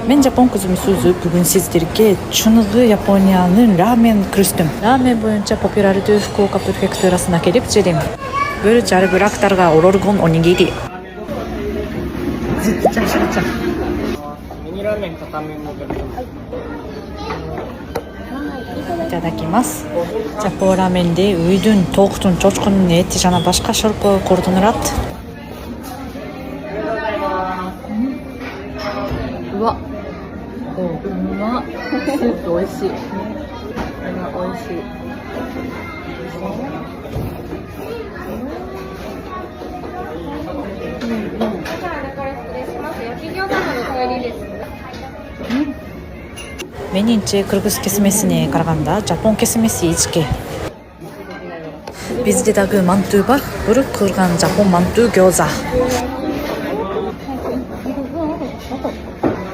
Мен Жапон кызым сөзү бүгүн сиздерге чыныгы Япониянын рамен күрөстүм. Рамен боюнча популярдуу Фукуока префектурасына келип жүрөм. Бир жарбырактарга ороргон онигири. ミニラーメン片面もいただきます. Жапон раменде үйдүн, токтун, чочкунун эти жана башка шорпо колдонулат. うわ、うまっ。スープ美味しい。美味しい。Менинче кыргыз кесмесине караганда Жапон кесмеси ички. Бизде дагы мантуу бар. Урuk кылган Жапон мантуу гёза.